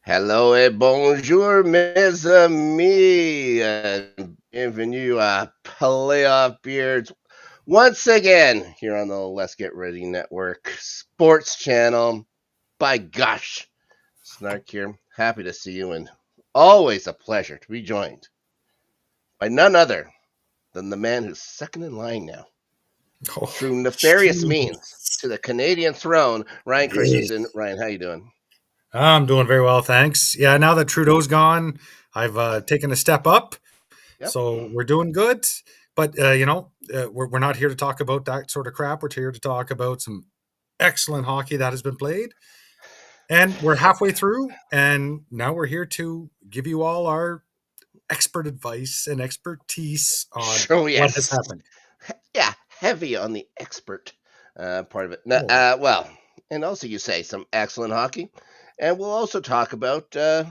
Hello et bonjour, mes amis, and bienvenue à Playoff Beards once again here on the Let's Get Ready Network Sports Channel. By gosh, Snark here. Happy to see you, and always a pleasure to be joined by none other than the man who's second in line now, Oh, through nefarious means, jeez. to the Canadian throne. Ryan Christensen. Yes. Ryan, how you doing? I'm doing very well, thanks. Yeah, now that Trudeau's gone, I've taken a step up, Yep. so we're doing good. But we're not here to talk about that sort of crap. We're here to talk about some excellent hockey that has been played, and we're halfway through. And now we're here to give you all our expert advice and expertise on Oh what has yes. happened. Yeah, heavy on the expert part of it. No, Oh, well, and also you say some excellent hockey, and we'll also talk about the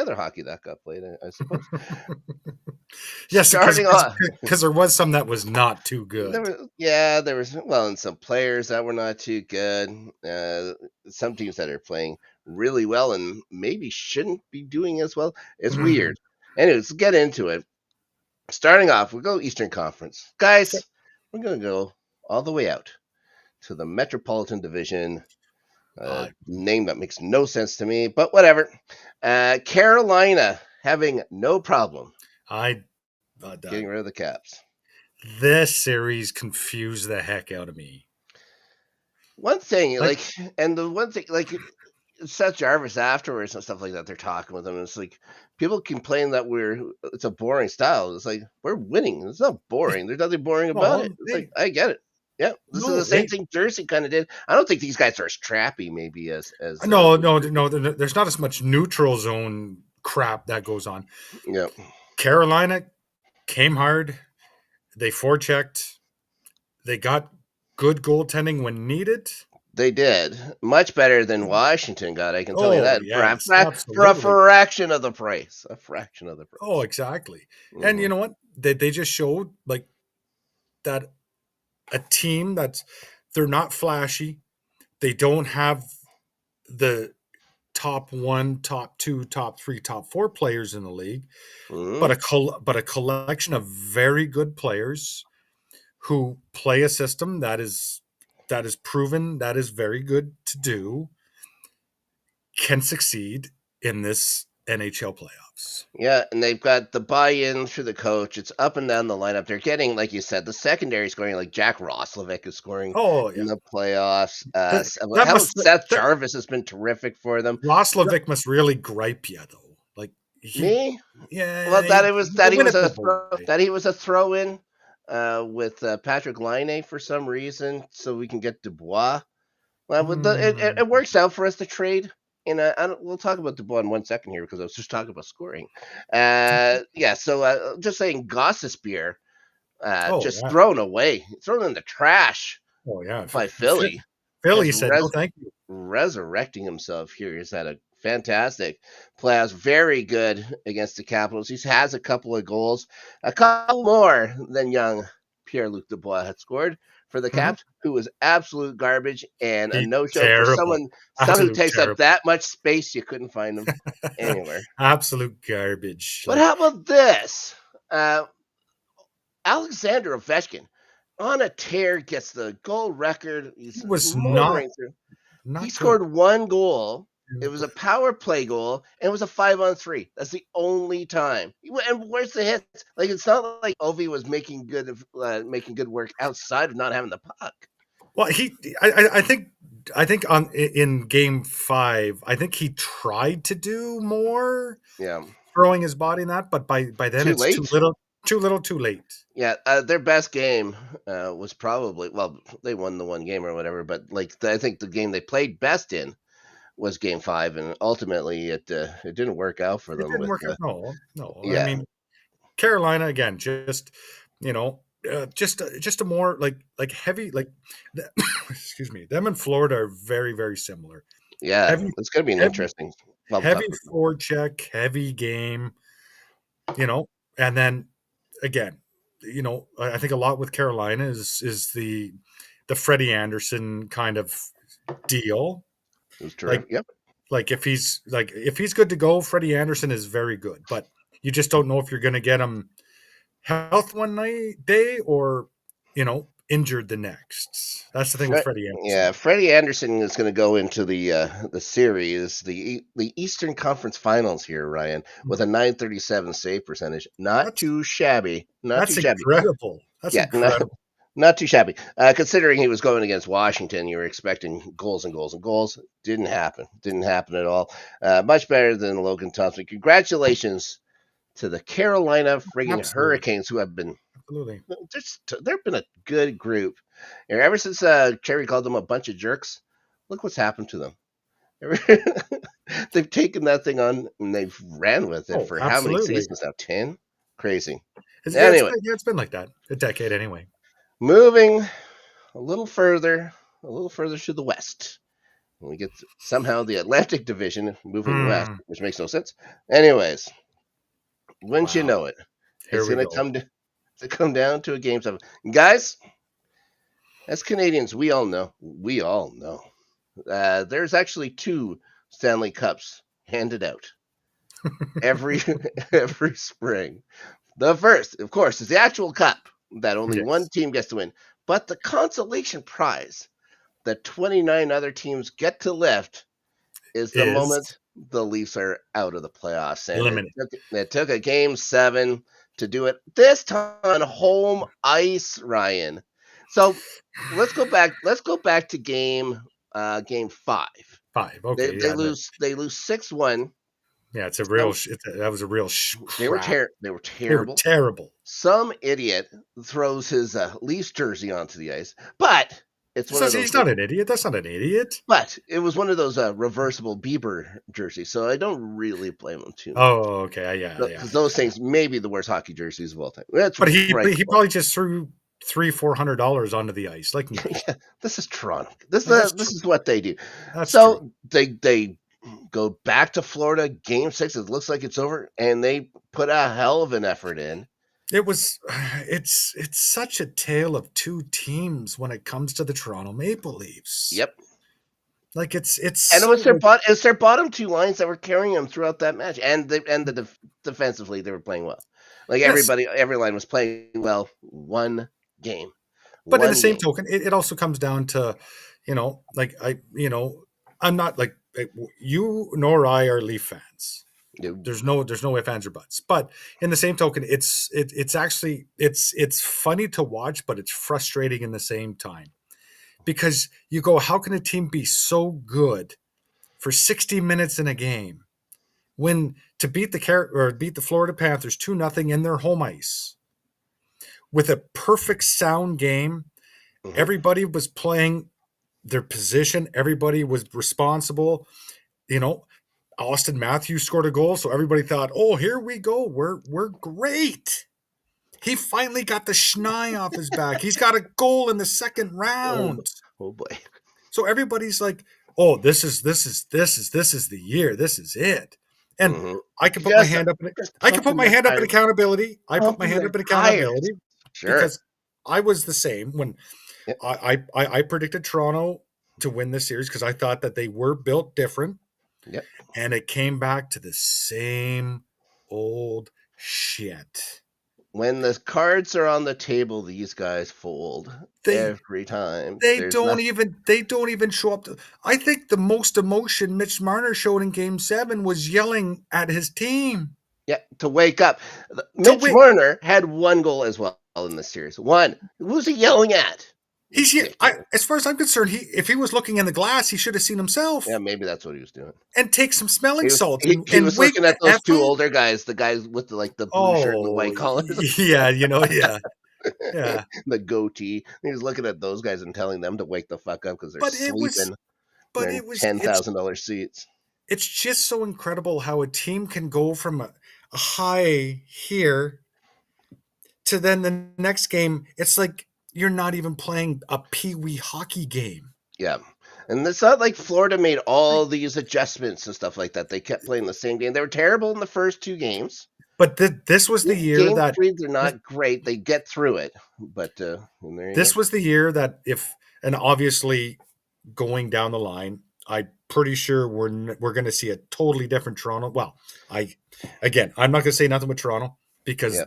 other hockey that got played, I suppose. yes, because Starting off, because there was some that was not too good. there was and some players that were not too good. Some teams that are playing really well and maybe shouldn't be doing as well. It's weird. Anyways, let's get into it. Starting off, we'll go Eastern Conference, guys. We're gonna go all the way out to the Metropolitan Division. Uh, Name that makes no sense to me, but whatever. Carolina having no problem I getting rid of the Caps. This series confused the heck out of me. One thing, Like, and the one thing, Seth Jarvis afterwards and stuff like that, they're talking with him. And it's like people complain that it's a boring style. It's like we're winning. It's not boring. There's nothing boring about it. no, It's like I get it. Yeah, this is the no, same thing Jersey kind of did. I don't think these guys are as trappy, maybe as no. There's not as much neutral zone crap that goes on. yeah. Carolina came hard. They forechecked. They got good goaltending when needed. They did much better than Washington got. I can tell you Oh that yes, for a absolutely. fraction of the price. A fraction of the Oh, price. exactly. And you Hmm. know what? They just showed like that a team that's they're not flashy. They don't have the top one, top two, top three, top four players in the league, Hmm. but a collection of very good players who play a system that is proven that is very good to do can succeed in this NHL playoffs. Yeah, and they've got the buy-in through the coach. It's up and down the lineup. They're getting, like you said, the secondary scoring. Like Jack Roslovic is scoring Oh in yeah, the playoffs. that How about must Seth that Jarvis has been terrific for them. Roslovic must really gripe you though. Like Me? Well, yeah, you win it the boy. that he was a throw-in with Patrick Laine for some reason, so we can get Dubois. Well, Hmm. it works out for us to trade. And we'll talk about Dubois in 1 second here because I was just talking about scoring. Yeah, so just saying, Gossesbeer Oh just yeah. thrown in the trash Oh yeah. by Philly, Philly just said no, thank you. resurrecting himself here. He's had a fantastic playoffs, very good against the Capitals. He has a couple of goals, a couple more than young Pierre-Luc Dubois had scored for the Mhm. Caps, who was absolute garbage and a He no-show for terrible, someone who absolute takes up terrible, that much space. You couldn't find him anywhere. absolute garbage. But Like how about this? Uh, Alexander Ovechkin on a tear gets the goal record. he He's was motoring through. He not good. scored one goal. It was a power play goal, and it was a 5-on-3. That's the only time. And where's the hits? Like it's not like Ovi was making good work outside of not having the puck. Well, I think on in game five, I think he tried to do more, Yeah, throwing his body in that, but by then too it's late. too little, too late. Yeah, their best game was probably they won the one game or whatever, but I think the game they played best in was Game 5, and ultimately it didn't work out for It them didn't with work out. No, no. I yeah. mean, Carolina again, just a more heavy excuse me. Them and Florida are very very similar. Yeah, Heavy it's gonna be an heavy interesting. Well, we'll talk heavy about forecheck, heavy game. You know, and then again, I think a lot with Carolina is the Freddie Anderson kind of deal. it was Like terrific. Yep. Like if he's good to go, Freddie Andersen is very good, but you just don't know if you're going to get him health one day or injured the next. That's the thing with Freddie Andersen. Yeah, Freddie Andersen is going to go into the series, the Eastern Conference Finals here, Ryan, with a 937 save percentage. Not That's too shabby. Not too that's shabby. incredible. That's Yeah, incredible. not too shabby. Considering he was going against Washington, you were expecting goals and goals and goals. Didn't happen. Didn't happen at all. Much better than Logan Thompson. Congratulations to the Carolina friggin' Absolutely, Hurricanes, who have been absolutely. they've been a good group. And ever since Cherry called them a bunch of jerks, look what's happened to them. They've taken that thing on and they've ran with it Oh, for how many absolutely. seasons now? 10? Crazy. Yeah, Anyway, it's been like that a decade anyway. moving a little further to the west. We get somehow the Atlantic Division moving west, Hmm. which makes no sense. Anyways, wouldn't you Wow. know it? Here It's we going go. to come down to a game 7. Guys, as Canadians, we all know, there's actually 2 Stanley Cups handed out every every spring. The first, of course, is the actual cup that only one Yes. team gets to win, but the consolation prize that 29 other teams get to lift is the Is moment the Leafs are out of the playoffs, and eliminate. it took a game 7 to do it. This time on home ice, Ryan. So let's go back. Let's go back to game 5. 5. They Okay, they yeah, lose they lose 6-1. yeah. It's a real. Some That was a real crap. they were They were terrible. terrible. Some idiot throws his Leafs jersey onto the ice, but it's one of those. He's not an idiot. That's not an idiot. But it was one of those reversible Bieber jerseys, so I don't really blame him too much. Oh, okay. Yeah, yeah, Because those yeah. things may be the worst hockey jerseys of all time. That's But right. he probably just threw $300-400 onto the ice like me. Yeah, this is Toronto. And This is what they do. that's true. So they go back to Florida, game 6. It looks like it's over, and they put a hell of an effort in. It was it's such a tale of two teams when it comes to the Toronto Maple Leafs. Yep. Like it's And so it's their bottom 2 lines that were carrying them throughout that match, and defensively they were playing well. Like yes, every line was playing well. One game, but in the one same game. token, it also comes down to, I'm not like you nor I are Leaf fans. There's no ifs, ands, or buts. But in the same token, it's actually it's funny to watch, but it's frustrating in the same time because you go, how can a team be so good for 60 minutes in a game when to beat the Florida Panthers 2-0 in their home ice with a perfect sound game? Mm-hmm. Everybody was playing their position. Everybody was responsible. Austin Matthews scored a goal, so everybody thought, "Oh, here we go. We're great." He finally got the schneid off his back. He's got a goal in the second Oh, round. oh boy. So everybody's like, "Oh, this is the year. This is it." And Mm-hmm. I can put my Just hand up. just I can put pumping my their hand up in tires. accountability. I put my Pumping hand their up in tires. accountability Sure. because I was the same when Yep. I predicted Toronto to win this series because I thought that they were built different, Yep. and it came back to the same old shit. When the cards are on the table, these guys fold They every time. they There's don't nothing. even show up. I think the most emotion Mitch Marner showed in Game 7 was yelling at his team Yeah, to wake up. to Mitch win. Marner had 1 goal as well in this series. 1. Who's he yelling at? Ridiculous. As far as I'm concerned, if he was looking in the glass, he should have seen himself Yeah, maybe that's what he was doing. and take some smelling salts He and was wake looking the at those f 2 up. older guys, the guys with the blue shirt and the Oh white collars, yeah, yeah, yeah. the goatee. He was looking at those guys and telling them to wake the fuck up because they're But it was sleeping. but They're in it was $10,000 seats. it's just so incredible how a team can go from a high here to then the next game. It's like you're not even playing a pee-wee hockey game. Yeah. And it's not like Florida made all these adjustments and stuff like that. They kept playing the same game. They were terrible in the first 2 games. But this was the year Game that 3, they're not great. They get through it. But and there you this go. was the year that and obviously going down the line, I'm pretty sure we're going to see a totally different Toronto. Well, I'm not going to say nothing with Toronto because Yeah.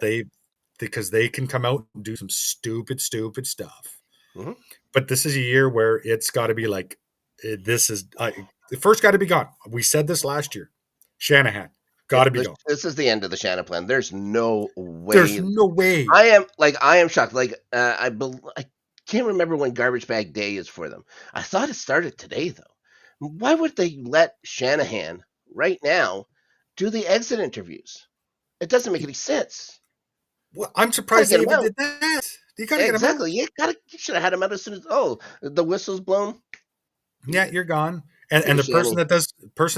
they can come out and do some stupid stuff. Mm-hmm. But this is a year where it's got to be like this is the first got to be gone. We said this last year. Shanahan got to be gone. This is the end of the Shannon plan. There's no There's way. no way. I am shocked. Like I can't remember when garbage bag day is for them. I thought it started today though. Why would they let Shanahan right now do the exit interviews? It doesn't make any sense. Well, I'm Gotta surprised get they him even out. did that. You got to get him out. Exactly. You should have had him out as soon as the whistle's blown. Yeah, you're gone. And the Appreciate person any.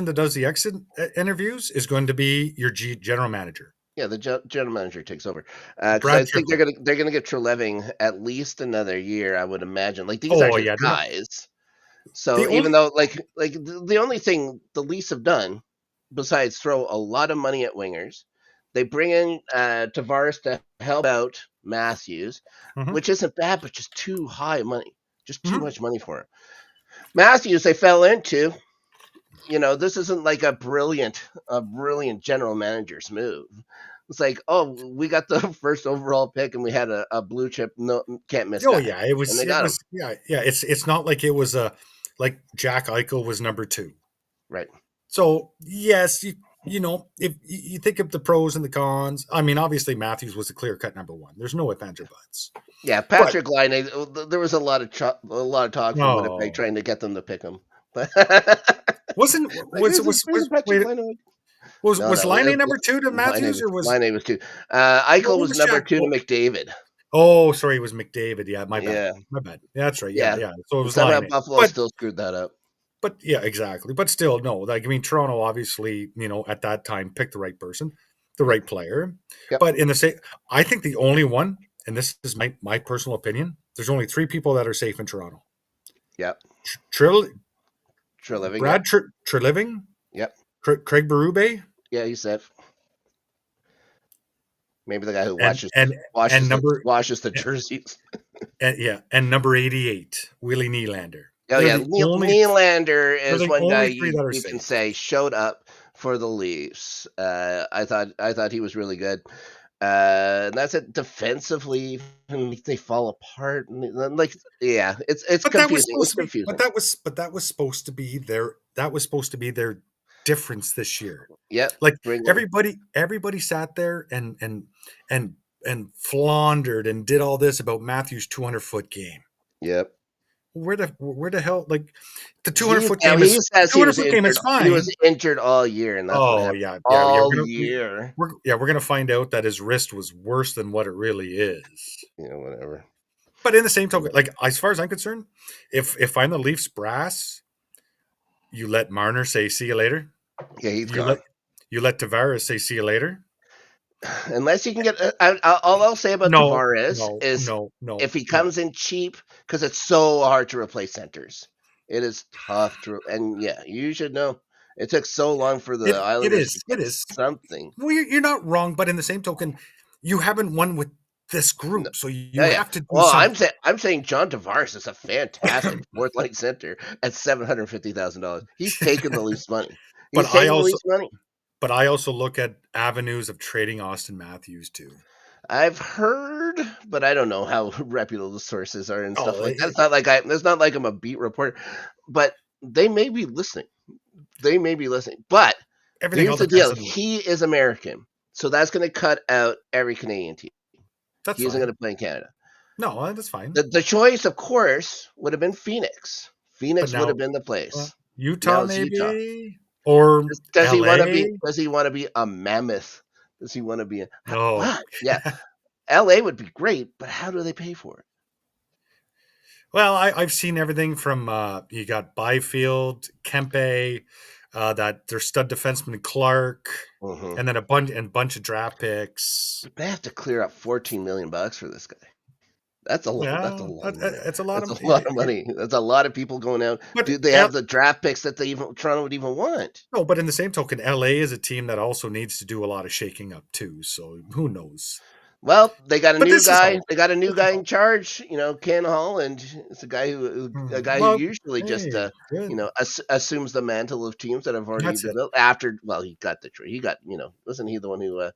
that does the exit interviews is going to be your general manager. Yeah, the general manager takes over because I Brad think Trickle. they're gonna give Treleving at least another year. I would imagine. Like these Oh aren't his yeah, they're not guys. So the even only. though like the only thing the Leafs have done besides throw a lot of money at wingers, they bring in Tavares to help out Matthews, Mhm, which isn't bad, but just too high money, just too mhm. much money for him. Matthews they fell into. This isn't like a brilliant general manager's move. It's like, oh, we got the first overall pick and we had a blue chip, no can't miss Oh guy, yeah, it and was they it got him was yeah. It's not like it was a like Jack Eichel was number 2. right. So yes, if you think of the pros and the cons, I mean, obviously Matthews was a clear cut number 1. There's no ifs, ands, or buts. Yeah, But Patrick Line. There was a lot of talk from Winnipeg no, trying to get them to pick him, but wasn't like there's a Patrick wait, Line. No, was no, Line number 2 to Line Matthews, was or was Line was two. what Eichel was was number Jack? two to McDavid. Oh, sorry, it was McDavid. Yeah, my bad. Yeah, My bad. Yeah, that's right. Yeah, yeah. yeah. So it And was somehow Line. Buffalo But still screwed that up. but yeah, exactly. But still, no. Like I mean, Toronto obviously, at that time picked the right person, the right player. Yep. But in the same, I think the only one, and this is my personal opinion, there's only 3 people that are safe in Toronto. Yep. Trill, Treliving. Yep. Brad Treliving, Yep. Craig Berube, Yeah, he said maybe the guy who and and and number washes the jerseys. and number 88, Willie Nylander. Oh They're yeah, the only Nylander they're is the one guy only 3 you, that are you can safe. say showed up for the Leafs. I thought he was really good. And that's it. Defensively, they fall apart. Like, yeah, it's But that was confusing. supposed It's to be. confusing. That was supposed to be their. That was supposed to be their difference this year. Yep. Like Bring in. everybody sat there and floundered and did all this about Matthews' 200-foot game. Yep. Where the hell, like, the 200-foot game He is the says he was 200-foot game injured. is He was fine. injured all year, and that's what Oh happened yeah, all year. we're gonna find out that his wrist was worse than what it really is. Whatever. But in the same token, like, as far as I'm concerned, if I'm the Leafs brass, you let Marner say see you later. Yeah, he's You gone. let Tavares say see you later. Unless you can get, all I'll say about No, Tavares no, is no, no, if he no. comes in cheap, because it's so hard to replace centers. It is tough to, and yeah, you should know. It took so long for the It Islanders to is. It get is. something. Well, you're not wrong, but in the same token, you haven't won with this No, group, so you yeah, yeah. have to do Well, something. I'm saying John Tavares is a fantastic fourth line center at $750,000. He's taking the Leafs money. but He's I taking the also Leafs money. but I also look at avenues of trading Austin Matthews too. I've heard, but I don't know how reputable the sources are and stuff Oh, like that. It's not like I'm a beat reporter, but they may be listening. They may be listening. But everything here's all the depends deal: on the. he is American, so that's going to cut out every Canadian team. That's He isn't going fine. to play in Canada. No, that's fine. The choice, of course, would have been Phoenix. But Phoenix would have now, been the place. Utah Now it's Utah. maybe, or Does he want to be? LA. Does he want to be a mammoth? Does he want to be a? No. But yeah, LA would be great, but how do they pay for it? Well, I've seen everything from you got Byfield, Kempe, that their stud defenseman Clark, Mm-hmm. and then a bunch of draft picks. They have to clear up $14 million for this guy. That's a lot. That's a Yeah, lot of money. it's a lot That's of. a lot of money. That's a lot of people going out. But Do they have the draft picks that Toronto would even want? no, but in the same token, LA is a team that also needs to do a lot of shaking up too. So who knows? Well, they got a But new this is guy. all. They got a new This is guy in all. charge. Ken Holland. It's a guy who Well, usually just hey, good. assumes the mantle of teams that have already That's been it. built. After he got the trade. He got wasn't he the one who was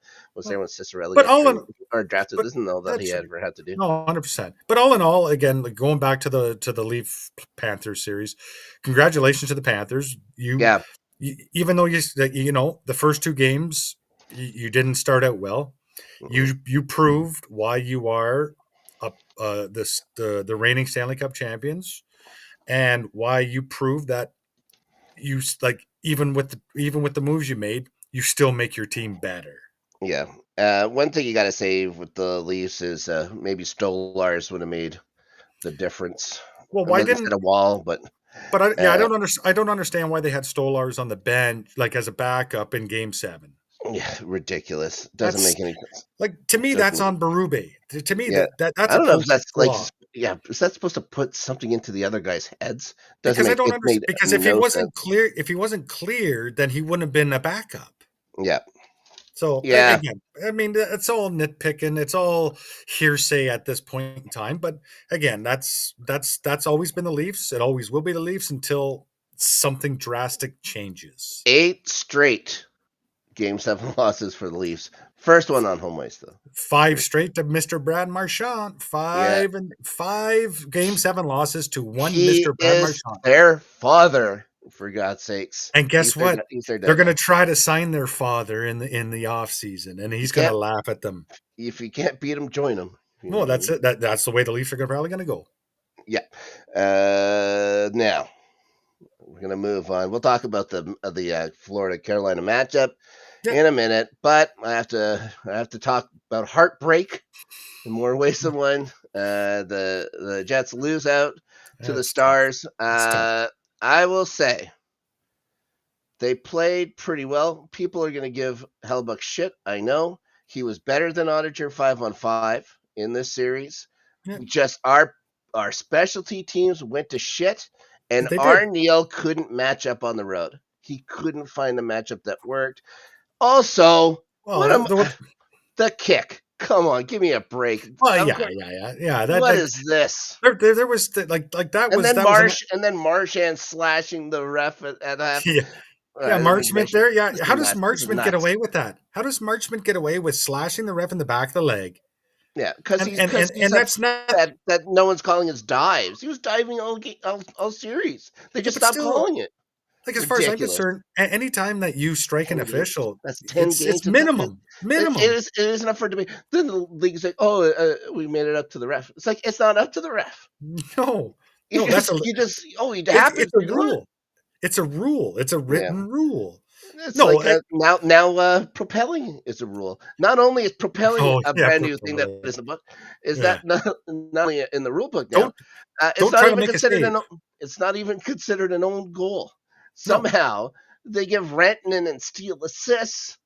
there Well, when Cicerelli but got all traded in, or drafted? but Isn't all that he that's right. ever had to do? No, 100%. But all in all, again, like going back to the Leaf Panthers series, congratulations to the Panthers. Yeah. Even though the first two games you didn't start out well, Mhm. you proved why you are the reigning Stanley Cup champions, and why you proved that even with the moves you made, you still make your team better. Yeah. One thing you got to say with the Leafs is maybe Stolars would have made the difference. Well, And why then instead didn't of Wall, but But I uh, don't understand why they had Stolars on the bench, like as a backup in Game 7. yeah, ridiculous. Doesn't That's make any sense. like, to me, that's Doesn't. on Berube. To me, Yeah. that's I a don't know if coaching that's like, flaw, is that supposed to put something into the other guy's heads? Doesn't because I make don't it understand. made Because no sense. if he wasn't clear, then he wouldn't have been a backup. Yeah. So Yeah. again, I mean, it's all nitpicking. It's all hearsay at this point in time. But again, that's always been the Leafs. It always will be the Leafs until something drastic changes. 8 straight Game 7 losses for the Leafs. First one on home ice, though. Five straight to Mr. Brad Marchand. Yeah. Five Game 7 losses to one He Mr. Brad is Marchand. their father, for God's sakes. And guess what? He's their They're dad going to now. try to sign their father in the off season, and You he's going to can't, laugh at them. if you can't beat him, join him. You know No, what I that's mean? it. That's the way the Leafs are probably going to go. Yeah. Now we're gonna move on. We'll talk about the Florida Carolina matchup Yeah, in a minute, but I have to talk about heartbreak in more ways than one. The Jets lose out to the that's tough. Stars. It's tough. I will say they played pretty well. People are going to give Hellebuck shit. I know he was better than Auditor 5-on-5 in this series. Yeah, Just our specialty teams went to shit, and they did. Neil couldn't match up on the road. He couldn't find a matchup that worked. Also, Well, what am the kick? Come on, give me a break. yeah. What is this? There was like that And was then that was an Marchand slashing the ref at half. yeah. Yeah, This is Marchment there. Yeah, how does nuts. This is Marchment get nuts. away with that? How does Marchment get away with slashing the ref in the back of the leg? Yeah, because And he's and because and, he's and that's not. upset that no one's calling his dives. He was diving all series. They Yeah, just but stopped still, calling it. like, as far as I'm Ridiculous. concerned, any time that you strike an 10 games. official, That's 10 games. it's It's not, it, minimum. it is enough for it to be. Then the league's like, oh, we made it up to the ref. It's like it's not up to the ref. No, You that's just he it's happens a to do it. rule. It's a rule. It's a Yeah. written rule. It's No, like now propelling is a rule. Not only is propelling oh a yeah, brand new thing that is in the book, is yeah. that not only in the rule book now, Don't it's don't not try to even make a considered save. it's not even considered an own goal. No, Somehow they give Rantanen and Steele assists.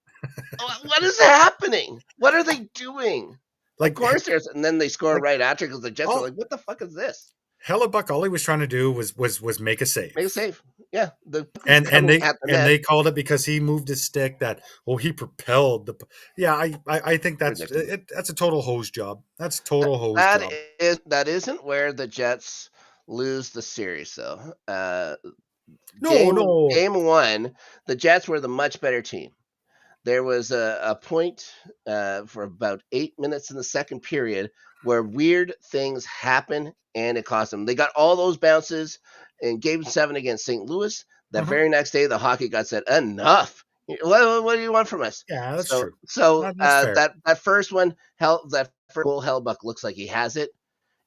What is happening? What are they doing? Of like course there's, and then they score like right after because the Jets were all like, "What the fuck is this?" Hellebuck, all he was trying to do was make a Make a save. save. Yeah, the puck is And coming they at the and net. they called it because he moved his stick that he propelled the. Yeah, I think Ridiculous. that's a total hose job. That's total hose That job. that isn't where the Jets lose the series though. No, no. Game one, the Jets were the much better team. There was a point for about 8 minutes in the second period where weird things happened and it cost them. They got all those bounces in Game 7 against St. Louis. The Uh-huh. very next day, the hockey god said, "Enough! What do you want from us?" Yeah, that's So true. That's fair. that first one, that first goal, Hellbuck looks like he has it,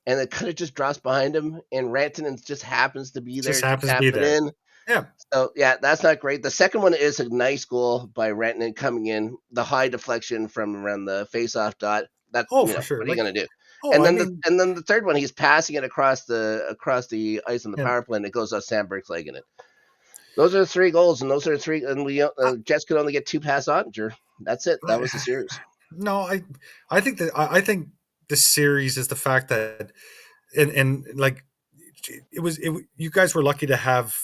and it kind of just drops behind him, and Rantanen just happens to be Just there to happens to tap be it there. in. Yeah. So yeah, that's not great. The second one is a nice goal by Rantanen coming in, the high deflection from around the face-off dot. That Oh, for sure. what are you Like, gonna do? oh, I mean, And then the third one, he's passing it across the ice on the yeah. power play, and it goes off Sandberg's leg in it. Those are the three goals, and those are three. And we Jets could only get two past Ottinger. That's it. That was the series. No, I think the series is the fact that and like you guys were lucky to have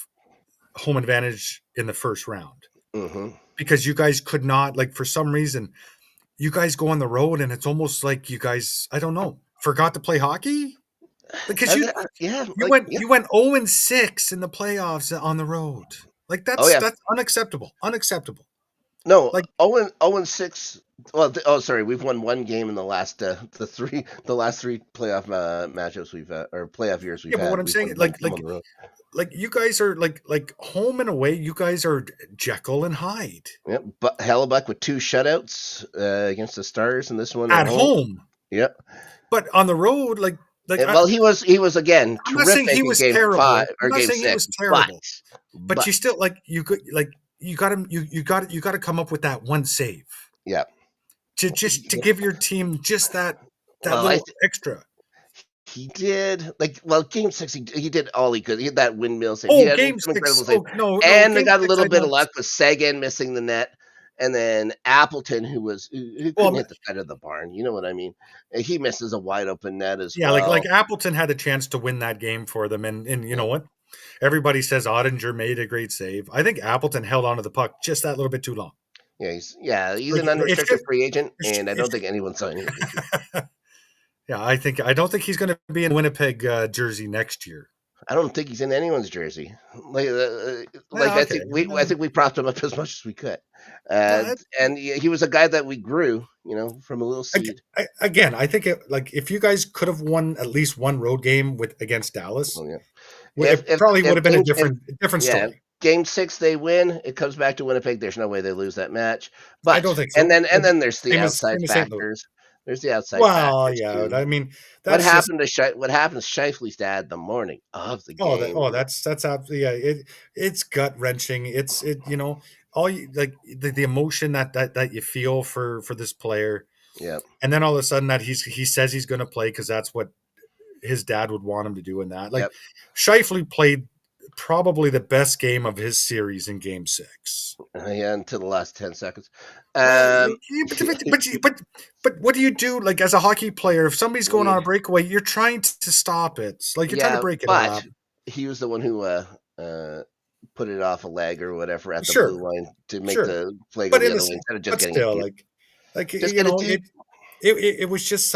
home advantage in the first round Mm-hmm. because you guys could not, like, for some reason you guys go on the road and it's almost like you guys, I don't know, forgot to play hockey. Because Yeah, you like went yeah. you went 0-6 in the playoffs on the road. Like Oh yeah. that's unacceptable. Unacceptable. No, Like 0-6. Well, sorry, we've won one game in the last the last three playoff matchups we've or playoff years we've yeah, but what had. I'm We've saying, won one game on the road. like you guys are like home and away. You guys are Jekyll and Hyde Yep, but Hellebuck with 2 shutouts against the Stars, and this one at at home. home, Yep. but on the road, like Well, he was again I'm not saying terrific he in was game five terrible. I'm or not game saying he six, was but terrible, but but you still you got to you got to come up with that one save yeah. to just to give your team just that Well, little extra. he did game six. He did all he could. He had that windmill save. He Oh, had game some six. incredible save, Oh no, and they game got a six. little I'm bit not. of luck with Sagan missing the net, and then Appleton, who couldn't Well, hit the side of the barn. You know what I mean? He misses a wide open net as yeah, like well. Appleton had a chance to win that game for them, and you know Yeah, what? Everybody says Ottinger made a great save. I think Appleton held onto the puck just that little bit too long. he's Like an it's unrestricted just, free agent, it's, and I don't it's think anyone's signing him this year. yeah. I don't think he's going to be in Winnipeg jersey next year. I don't think he's in anyone's jersey. Like Yeah, I okay. think we propped him up as much as we could, Uh, and he was a guy that we grew, from a little seed. Again, I think like if you guys could have won at least one road game against Dallas, Oh yeah. it probably would If have been a if different yeah, story. game six they win, it comes back to Winnipeg. There's no way they lose that match. I But don't think and so. then there's the Same outside as St. Louis. factors. There's the outside Well, factors yeah. too. I mean, What that's just happened to what happens to Shifley's dad the morning of the game? that's absolutely yeah. It's gut wrenching. All you like the emotion that you feel for this player, Yeah. and then all of a sudden that he says he's going to play because that's what his dad would want him to do in that. Like Yep. Shifley played probably the best game of his series in Game 6. Yeah, until the last 10 seconds. Well, Um, but what do you do like as a hockey player if somebody's going on yeah, a breakaway? You're trying to stop it. Like you're trying to yeah, break it but up. he was the one who put it off a leg or whatever at the blue Sure, line to make sure. the play go But the in other this, way instead of just but getting it still, deep. Just you get it know, deep. it was just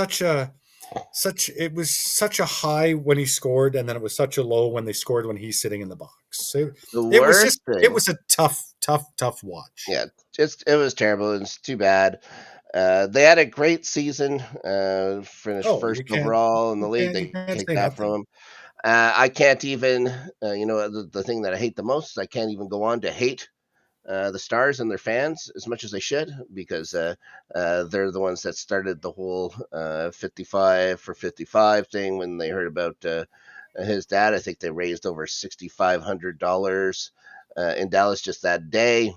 it was such a high when he scored, and then it was such a low when they scored when he's sitting in the box. The It worst thing, was a tough watch. yeah, it was terrible. It's too bad. They had a great season. Finished Oh, first overall in the league. you They can't take say that from nothing. them. I can't even, the thing that I hate the most is I can't even go on to hate the Stars and their fans as much as they should because they're the ones that started the whole 55 for 55 thing when they heard about his dad. I think they raised over $6,500 in Dallas just that day.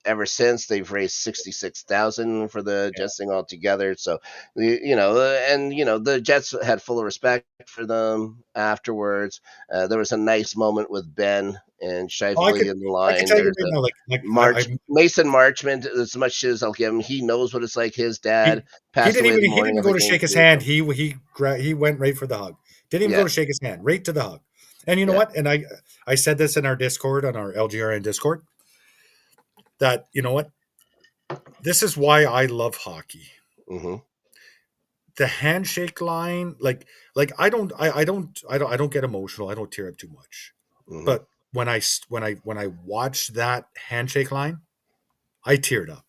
Ever since they've raised 66,000 for the Jets thing altogether. So, the Jets had full respect for them afterwards. There was a nice moment with Ben and Oh, Shifley in the I could line. tell you There's right a now, like Mason Marchment. As much as I'll give him, he knows what it's like. His dad passed away the he morning didn't of go a to game shake his too. hand. So He went right for the hug. Didn't even go yeah, to shake his hand. Right to the hug. And you know yeah, what? And I said this in our Discord on our LGRN Discord that you know what? This is why I love hockey. mm-hmm, The handshake line, I don't get emotional. I don't tear up too much. mm-hmm, But when I watched that handshake line, I teared up.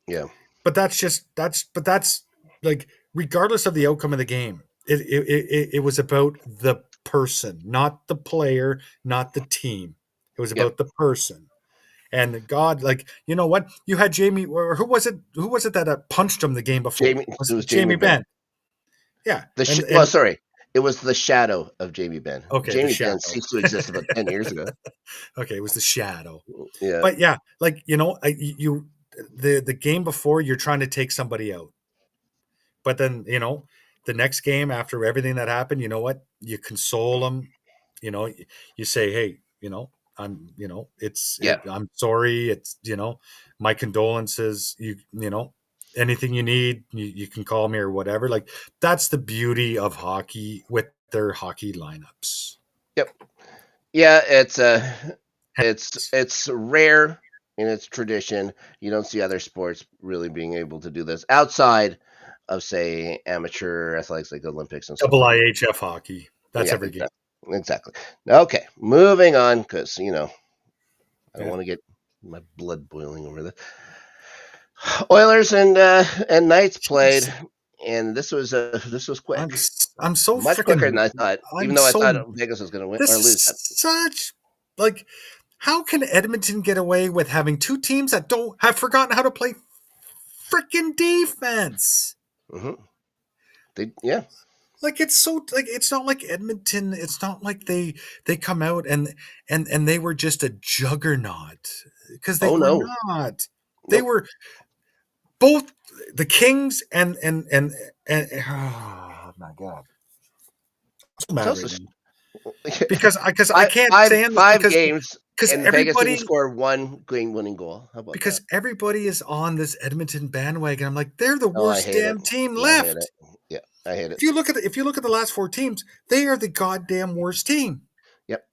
yeah, But that's like regardless of the outcome of the game, it was about the person, not the player, not the team. It was yep. about the person. And God, like you know what, you had Jamie, or who was it? Who was it that punched him the game before? It Was was it Jamie Jamie Benn. Benn? Yeah, Well, and sorry, it was the shadow of Jamie Benn. okay, the Jamie Benn shadow. ceased to exist about 10 years ago. Okay, it was the shadow. Yeah, But yeah, like you know, the game before you're trying to take somebody out. But then, the next game after everything that happened, you know what? You console them. You say, "Hey, yeah, I'm sorry. My condolences. Anything you need, you can call me or whatever." Like that's the beauty of hockey with their hockey lineups. yep, yeah. It's rare. in its tradition. You don't see other sports really being able to do this outside of, say, amateur athletics like Olympics and stuff Double like that. IHF hockey. That's Yeah, every game. exactly. Okay, moving on because I don't Yeah. want to get my blood boiling over this. Oilers and Knights played, Jeez. and this was quick, I'm so much quicker than freaking I thought. I'm Even though I so thought Vegas was going to win this or is lose that. such like how can Edmonton get away with having two teams that don't have forgotten how to play freaking defense? Mm-hmm. Yeah, Like it's so like it's not like Edmonton. It's not like they come out and they were just a juggernaut because they oh were no, not. They nope. were both the Kings and oh my god, I'm so It's mad also right now because I five, can't five, stand this five games, because and Vegas didn't score one game-winning goal. How about that? because everybody is on this Edmonton bandwagon. I'm like, they're the Oh, I worst hate it. damn team I hate it. left. Yeah, I hate it. If you look at the last four teams, they are the goddamn worst team. Yep.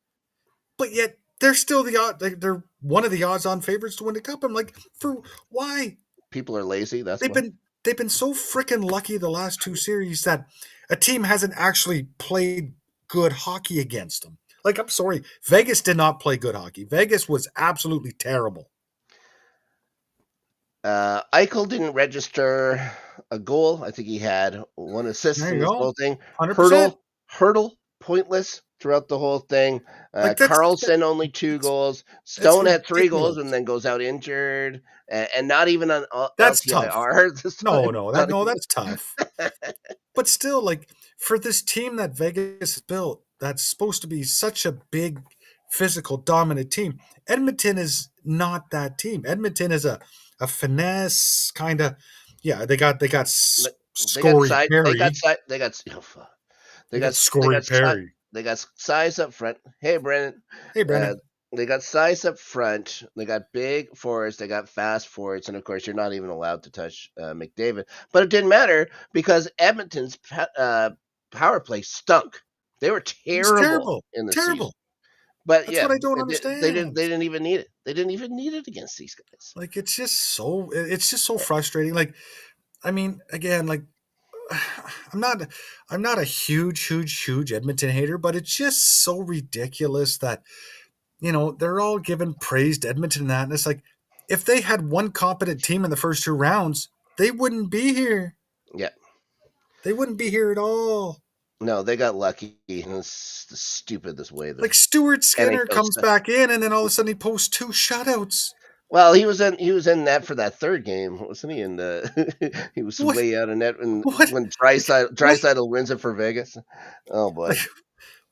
But yet they're still the odd. They're one of the odds-on favorites to win the cup. I'm like, for why? People are lazy. That's They've why. been so freaking lucky the last two series that a team hasn't actually played good hockey against them. Like, I'm sorry, Vegas did not play good hockey. Vegas was absolutely terrible. Eichel didn't register a goal. I think he had one assist There in you this go, whole thing. 100%. Hurdle, pointless throughout the whole thing. Like Carlson only 2 goals. that's Stone had 3 goals and ridiculous. then goes out injured, and not even on That's tough. LTIR this No, time. no, Not that's tough. But still, like for this team that Vegas has built, that's supposed to be such a big, physical, dominant team. Edmonton is not that team. Edmonton is a finesse kind of. Yeah, they got they got Scory side. Perry. They got. Oh, fuck. They got They Scory got si- Perry. they got size up front. Hey, Brennan. Hey, Uh, Brennan. they got size up front. They got big forwards. They got fast forwards, and of course, you're not even allowed to touch McDavid. But it didn't matter because Edmonton's power play stunk. They were It was terrible terrible. in the season. Terrible. But That's yeah, what I don't they didn't. understand. They didn't even need it. They didn't even need it against these guys. Like it's just so frustrating. Like I mean, again, like I'm not a huge Edmonton hater, but it's just so ridiculous that they're all giving praise to Edmonton and that, and it's like if they had one competent team in the first two rounds, they wouldn't be here. Yeah. They wouldn't be here at all. No, they got lucky. It's stupid this way the Like Stuart Skinner NHL comes stuff. back in, and then all of a sudden he posts two shutouts. Well, he was in net for that third game, wasn't he? And he was What? way out of net What? when What? Draisaitl wins it for Vegas. Oh boy, Like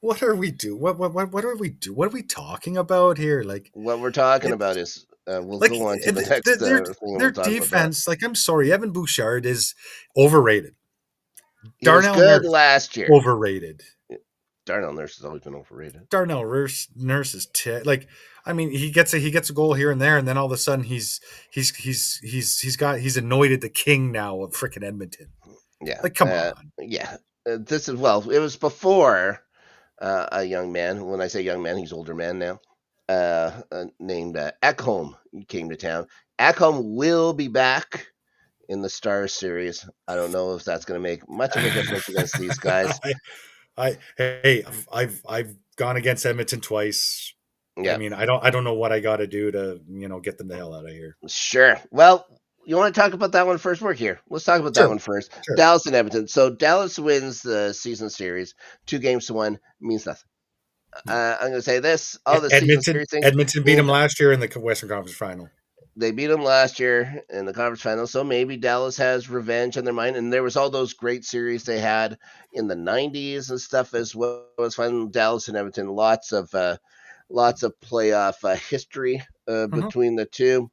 what are we do? What are we do? What are we talking about here? what we're talking It's about is we'll like go on to the next thing and their we'll talk about that. defense. Like I'm sorry, Evan Bouchard is overrated. He was Darnell good Nurse last year. overrated. Darnell Nurse has always been overrated. Darnell Nurse is like I mean he gets a goal here and there, and then all of a sudden he's anointed the king now of freaking Edmonton. Yeah, Like come on. yeah. This is It was before a young man. When I say young man, he's older man now. Named Ekholm came to town. Ekholm will be back in the Stars series. I don't know if that's going to make much of a difference against these guys. I've gone against Edmonton twice. I Yeah, mean, I don't know what I got to do to get them the hell out of here. sure. Well, you want to talk about that one first? We're here. Let's talk about that Sure, one first. sure. Dallas and Edmonton. So Dallas wins the season series. 2 games to 1 means nothing. I'm going to say this: all the season series things Edmonton beat mean them last year in the Western Conference Final. they beat them last year in the conference final, so maybe Dallas has revenge on their mind. And there was all those great series they had in the '90s and stuff as well. It was fun. Dallas and Everton, lots of playoff history between the two.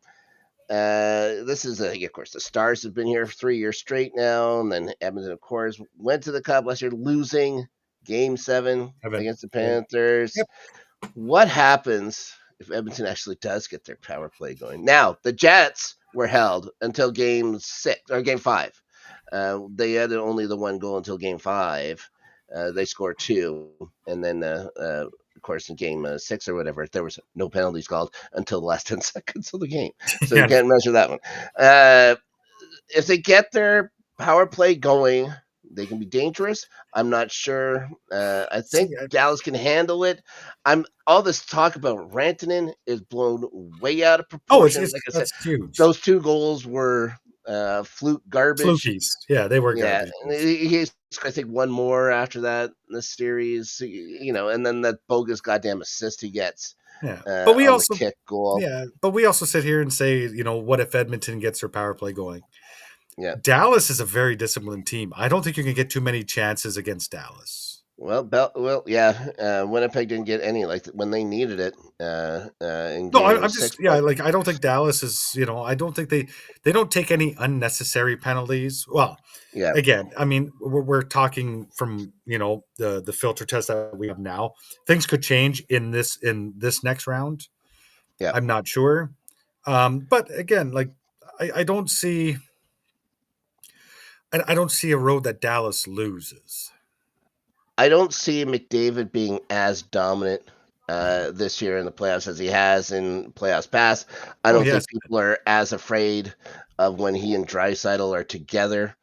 This is, of course, the Stars have been here for 3 years straight now, and then Edmonton, of course, went to the Cup last year, losing Game 7 against the Panthers. Yep. What happens if Edmonton actually does get their power play going? Now, the Jets were held until Game 6 or Game 5. They had only the one goal until Game 5. They scored 2, and then of course, in game 6 or whatever, there was no penalties called until the last 10 seconds of the game. So you Yeah. can't measure that one. If they get their power play going, they can be dangerous. I'm not sure. I think See, Dallas can handle it. All this talk about Rantanen is blown way out of proportion. Like I said, that's huge. those 2 goals were fluke garbage. Flukies. Yeah, they were Yeah, garbage. he's I think one more after that in the series, and then that bogus goddamn assist he gets Yeah, but we on the also kick goal. yeah, but we also sit here and say, what if Edmonton gets their power play going? Yeah. Dallas is a very disciplined team. I don't think you can get too many chances against Dallas. Yeah. Winnipeg didn't get any like when they needed it in No, game I'm 6. just like I don't think Dallas is. I don't think they don't take any unnecessary penalties. Well, Yeah, again, I mean, we're talking from the filter test that we have now. Things could change in this next round. yeah. I'm not sure, but again, like I don't see I don't see a road that Dallas loses. I don't see McDavid being as dominant this year in the playoffs as he has in playoffs past. I Oh don't think yes, people are as afraid of when he and Draisaitl are together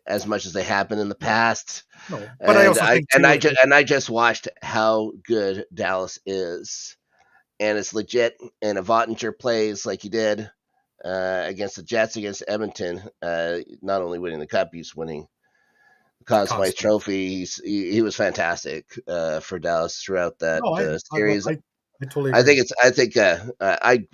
as much as they have been in the no, past. no, but I And also I think and too. I just and I just watched how good Dallas is, and it's legit. And if Ottinger plays like he did against the Jets, against Edmonton, not only winning the cup, he's winning Conn Smythe Constant. Trophy. He was fantastic for Dallas throughout that No, series. I totally I agree. think it's. I think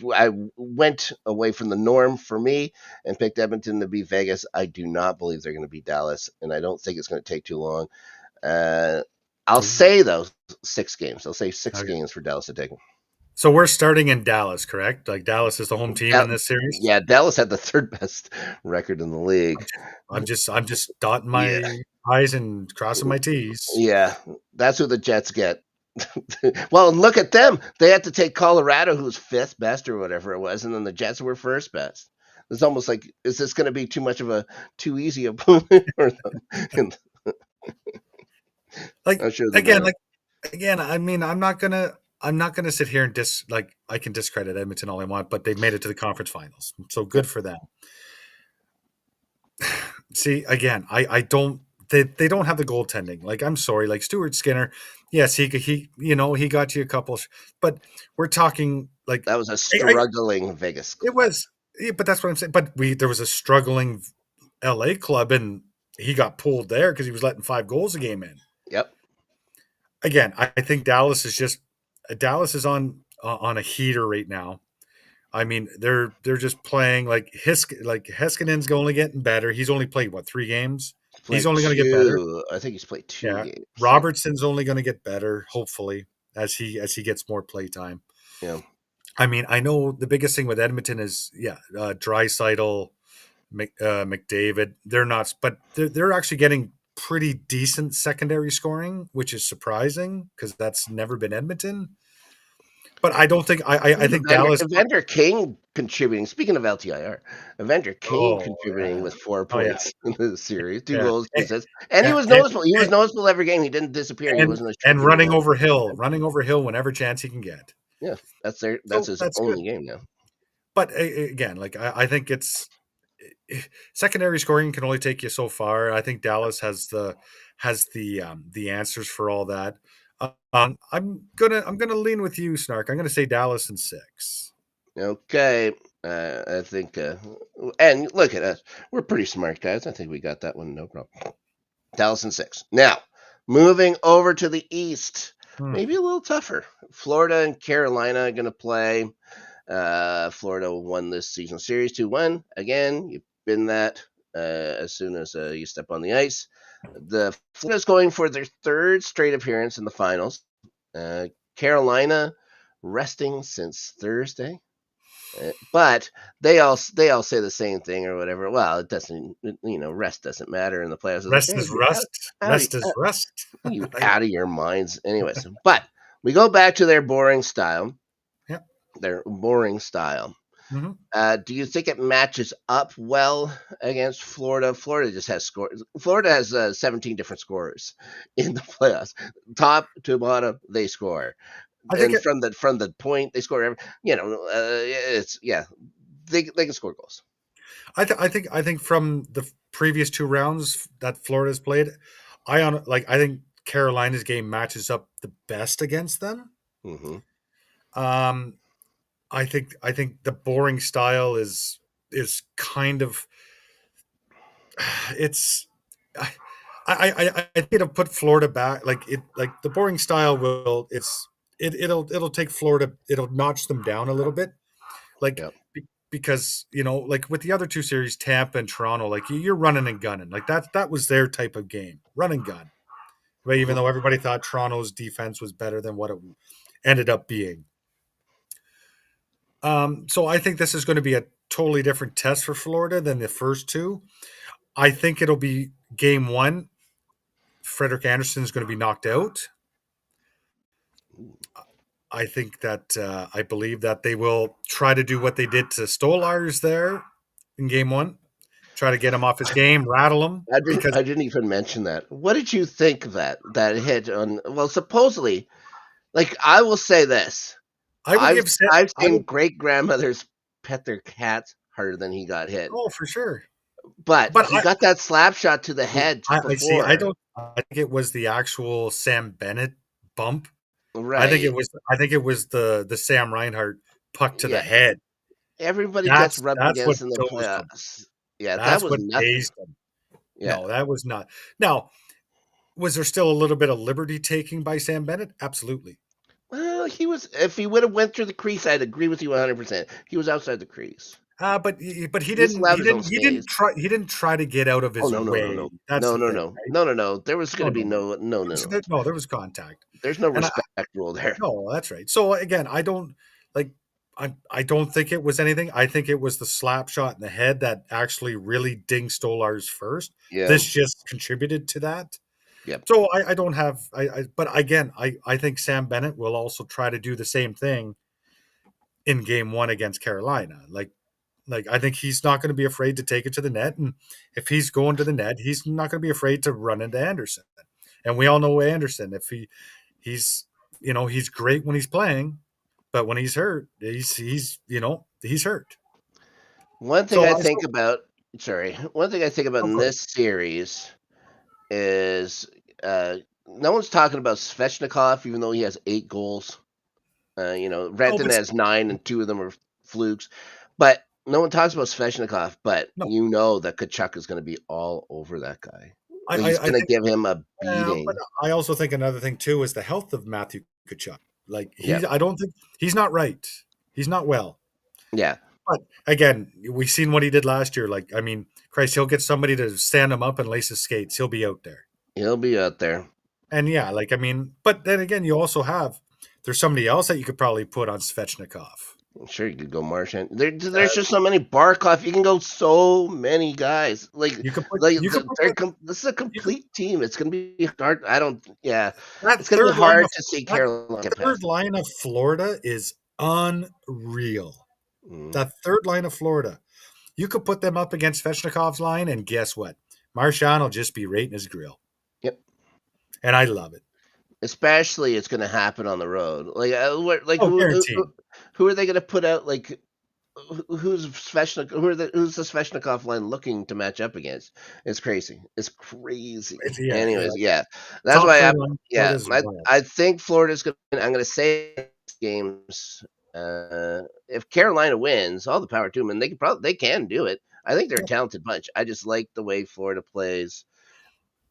I went away from the norm for me and picked Edmonton to beat Vegas. I do not believe they're going to beat Dallas, and I don't think it's going to take too long. Uh, I'll Ooh, say though 6 games. I'll say 6 okay. games for Dallas to take. So we're starting in Dallas, correct? Like Dallas is the home team in Dal- this series. yeah, Dallas had the 3rd best record in the league. I'm just dotting Yeah, my I's and crossing my T's. yeah, that's who the Jets get. Well, look at them. They had to take Colorado, who's 5th best or whatever it was, and then the Jets were 1st best. It's almost like, is this going to be too much of a too easy opponent for them? And Like I'm sure they're again, gonna. like again. I mean, I'm not gonna sit here and I can discredit Edmonton all I want, but they've made it to the conference finals, so Yep. good for them. See, again, I don't they don't have the goaltending. Like, I'm sorry, like Stuart Skinner, yes, he got you a couple, but we're talking like That was a I struggling Vegas it club. was, yeah, but that's what I'm saying. But there was a struggling LA club, and he got pulled there because he was letting 5 goals a game in. Yep. Again, I think Dallas is on a heater right now. I mean, they're just playing like Heskinen's only getting better. He's only played what 3 games. He's He's played only going to get better. 2. I think he's played 2 Yeah, games. Yeah. Robertson's only going to get better, hopefully, as he gets more play time. Yeah. I mean, I know the biggest thing with Edmonton is Draisaitl, McDavid. They're not, but they're actually getting pretty decent secondary scoring, which is surprising because that's never been Edmonton. But I don't think I think Dallas. Evander King contributing. Speaking of LTIR, Evander King Oh contributing yeah, with 4 oh yeah, points in the series, 2 yeah, goals, 2 assists, and he and, was and, noticeable. He was noticeable every game. He didn't disappear. He and wasn't a and shrinking man. running over hill whenever chance he can get. Yeah, that's So his that's good. only game now. But again, like I think it's secondary scoring can only take you so far. I think Dallas has the answers for all that. I'm gonna lean with you, Snark. I'm gonna say Dallas in 6. Okay, I think, and look at us. We're pretty smart guys. I think we got that one, no problem. Dallas in 6. Now, moving over to the East, Hmm. maybe a little tougher. Florida and Carolina are going to play. Florida won this season series 2-1. Again, you've been that as soon as you step on the ice. The Florida's going for their 3rd straight appearance in the finals. Carolina resting since Thursday. But they all say the same thing or whatever. Well, it doesn't, rest doesn't matter in the playoffs. It's like, Rest hey, is rust. how do Rest is rust. you out of your minds? Anyways, but we go back to their boring style. Yeah. Their boring style. Mm-hmm. Do you think it matches up well against Florida? Florida just has scores. Florida has 17 different scorers in the playoffs. Top to bottom, they score. I think and from the point they score every, it's they can score goals. I think from the previous two rounds that Florida's played, I think Carolina's game matches up the best against them. Mm-hmm. Um, I think the boring style is kind of it's I think it'll put Florida back like the boring style will it'll take Florida, it'll notch them down a little bit, like Yep. because like with the other two series, Tampa and Toronto, like you're running and gunning, like that was their type of game, run and gun. But even Mm-hmm. though everybody thought Toronto's defense was better than what it ended up being. So I think this is going to be a totally different test for Florida than the first two. I think it'll be game one. Frederick Anderson is going to be knocked out. I think that I believe that they will try to do what they did to Stolars there in game one. Try to get him off his game, rattle him, because I didn't even mention that. What did you think of that hit on? Well, supposedly, like I will say this: I would give Sam. I've I seen would. great grandmothers pet their cats harder than he got hit, Oh, for sure. but But he got that slap shot to the head just I see. I before. don't. I think it was the actual Sam Bennett bump. Right? I think it was the Sam Reinhart puck to the Yeah. head. Everybody gets rubbed That's what against in the dozed him. playoffs. Yeah, that That's was what nothing. dazed him. Yeah. No, that was not. Now, was there still a little bit of liberty taking by Sam Bennett? Absolutely. Well, he was. If he would have went through the crease, I'd agree with you 100%. He was outside the crease. But he He's didn't allowed his own space. he didn't try to get out of Oh his no no no way. no That's no the no thing, no right? no no no. There was going No, to be no, no. no. No, there was contact. There's no And respect rule there. no, that's right. So again, I don't like I don't think it was anything. I think it was the slap shot in the head that actually really dinged Stolars first. Yeah. This just contributed to that. Yep. So I don't have but again, I think Sam Bennett will also try to do the same thing in game one against Carolina. Like I think he's not going to be afraid to take it to the net, and if he's going to the net, he's not going to be afraid to run into Anderson. And we all know Anderson. If he's he's great when he's playing, but when he's hurt, he's hurt. One thing So I I think still about. Sorry. One thing I think about oh, in go ahead. this series is no one's talking about Svechnikov, even though he has 8 goals. Oh, Renton but has 9, and 2 of them are flukes. But no one talks about Svechnikov. But no, you know that Kachuk is going to be all over that guy. He's I going to think, give him a but beating. I also think another thing too is the health of Matthew Kachuk. Like Yep. I don't think he's not right. He's not well. Yeah. But again, we've seen what he did last year. Like, I mean, Christ, he'll get somebody to stand him up and lace his skates. He'll be out there. He'll be out there. And yeah, like, I mean, but then again, you also there's somebody else that you could probably put on Svechnikov. I'm sure you could go Marchand. There's just so many Barkov. You can go so many guys. You could put, you could put This is a you could, complete team. It's going to be hard. Yeah. that It's going to be third line hard of to see that Carolina get third past them. line of Florida is unreal. Mm. That third line of Florida, you could put them up against Svechnikov's line, and guess what? Marchand will just be right in his grill. Yep. And I love it. Especially it's going to happen on the road. Like, Oh, guaranteed. who are they going to put out? Like, who's Svechnikov? Who's the Svechnikov line looking to match up against? It's crazy. It's crazy. Anyways, yeah. That's Top why third line, Florida's wild. I think Florida's going to, I'm going to say games. If Carolina wins, all the power to them, and they can do it. I think they're a talented bunch. I just like the way Florida plays.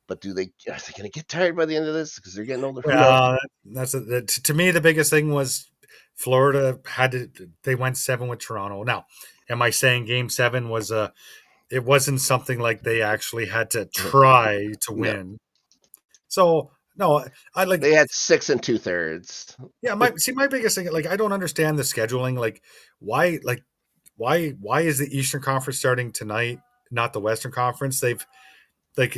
But are they going to get tired by the end of this because they're getting older? To me, the biggest thing was Florida they went 7 with Toronto. Now, am I saying Game 7 was it wasn't something like they actually had to try to win? No. So no, they had 6 2/3. Yeah, my biggest thing, like I don't understand the scheduling. Like why is the Eastern Conference starting tonight, not the Western Conference? They've like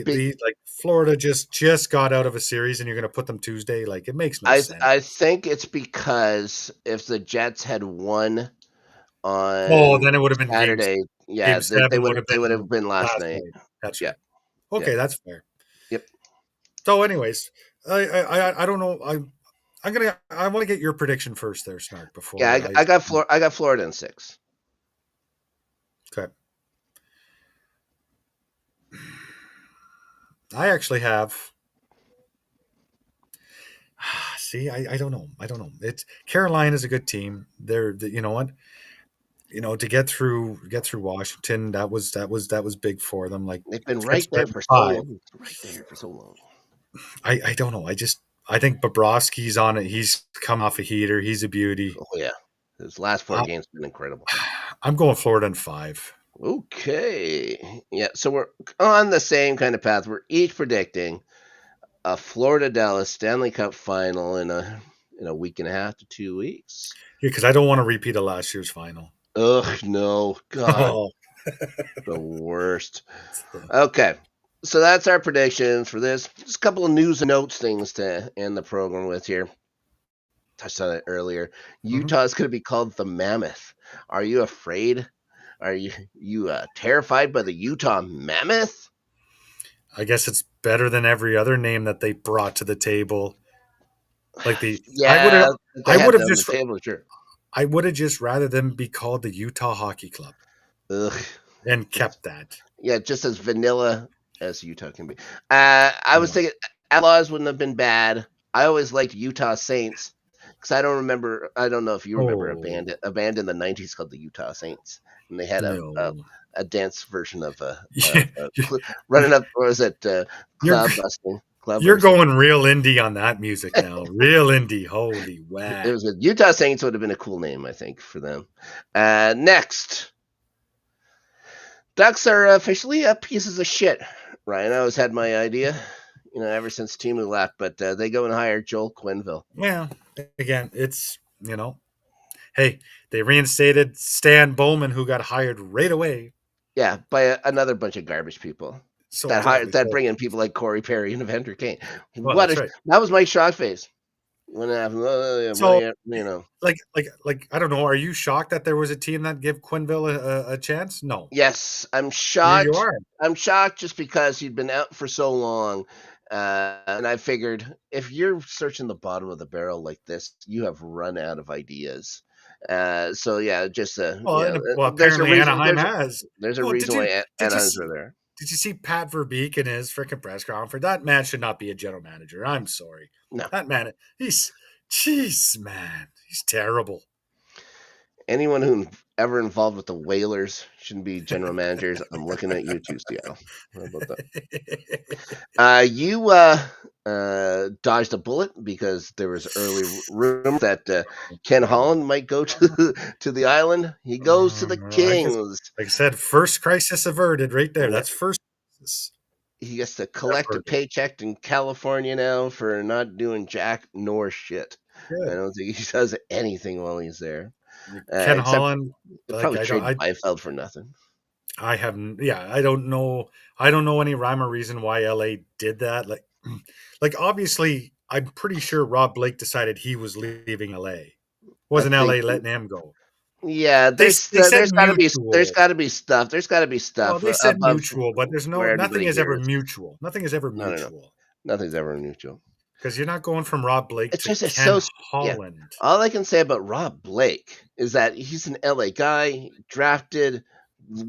Florida just got out of a series, and you're going to put them Tuesday. Like it makes no sense. I think it's because if the Jets had won on then it would have been Saturday. Game 7 they would have been last night. That's right. Okay, that's fair. Yep. So, anyways, I don't know. I want to get your prediction first, there, Snark. Yeah, Before I got I got Florida in 6. Okay. I actually have. See, I don't know. I don't know. It's Carolina is a good team. You know what? To get through Washington, that was big for them. Like They've been right there Pittsburgh for so 5. long. Right there for so long. I don't know. I think Bobrovsky's on it. He's come off a heater. He's a beauty. Oh yeah, his last 4 games been incredible. I'm going Florida in 5. Okay, yeah. So we're on the same kind of path. We're each predicting a Florida Dallas Stanley Cup final in a week and a half to 2 weeks. Yeah, because I don't want to repeat of last year's final. Ugh, no, God, Oh, the worst. Okay, so that's our predictions for this. Just a couple of news and notes things to end the program with here. Touched on it earlier. mhm. Utah is going to be called the Mammoth. Are you afraid? Are you terrified by the Utah Mammoth? I guess it's better than every other name that they brought to the table. Like Yeah, I they would had have that on the just, table, sure. I would have just rather them be called the Utah Hockey Club Ugh. and kept that. Yeah, just as vanilla as Utah can be. I was Yeah. thinking Outlaws wouldn't have been bad. I always liked Utah Saints because I don't remember. I don't know if you remember Oh a band in the '90s called the Utah Saints, and they had no. a dance version of Yeah, running up. Or was it you're cloud busting? Cloud you're bursting. going real indie on that music now. Real indie. Holy It whack. was good. Utah Saints would have been a cool name, I think, for them. Next, Ducks are officially pieces of shit. Ryan, I always had my idea, ever since Timu left, but they go and hire Joel Quenneville. Well, again, it's hey, they reinstated Stan Bowman, who got hired right away. Yeah, by another bunch of garbage people So that hired exactly. that So bring in people like Corey Perry and Evander Kane. well, that's right. That was my shock face when it happened. So like I don't know. Are you shocked that there was a team that gave Quinville a chance? No. Yes, I'm You shocked. are. I'm shocked just because he'd been out for so long. And I figured if you're searching the bottom of the barrel like this, you have run out of ideas. So yeah, just Well, there's a apparently reason. Anaheim has. There's a Well, reason why did you Anheuser see are there. did you see Pat Verbeek in his freaking press conference? That man should not be a general manager. I'm sorry. No, That man, jeez, man, he's terrible. anyone who's ever involved with the Whalers shouldn't be general managers. I'm looking at you too, Seattle. How about that? You dodged a bullet because there was early rumor that Ken Holland might go to the island. He goes to the Kings. Like I said, first crisis averted right there. Yeah, That's first crisis he gets to collect a averted. paycheck in California now for not doing jack nor shit. I Good. don't think he does anything while he's there, Ken except Holland, they like probably trade Byfield for nothing. I haven't. Yeah, I don't know. I don't know any rhyme or reason why LA did that. Like obviously, I'm pretty sure Rob Blake decided he was leaving LA. I Wasn't think LA letting him go? Yeah, They said there's mutual. got to be stuff. There's got to be Well, stuff they said above mutual, but there's where nothing everybody is ever hears. mutual. Nothing is ever No, no, no. mutual Nothing's ever mutual. because you're not going from Rob Blake It's to just Ken yeah. Holland. All I can say about Rob Blake is that he's an LA guy, drafted,